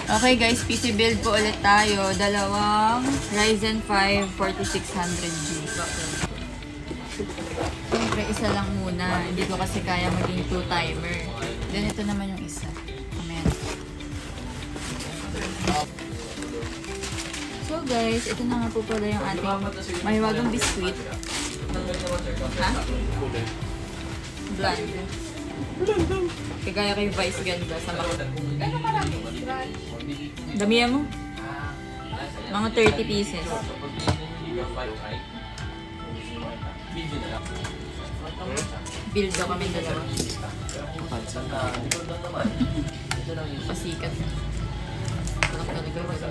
Okay guys, PC build po ulit tayo. Dalawang Ryzen 5 4600G. Siyempre, isa lang muna. Hindi ko kasi kaya maging 2 timer. Then ito naman yung isa. Amen. So guys, ito na nga po pala yung ating mahiwagang biskuit. Ha? Bland. Kagaya kayo Vice ganda sa mga... Damihan mo? Mga 30 pieces. Build daw kami dalawa. Pasikat. Walang talaga wala.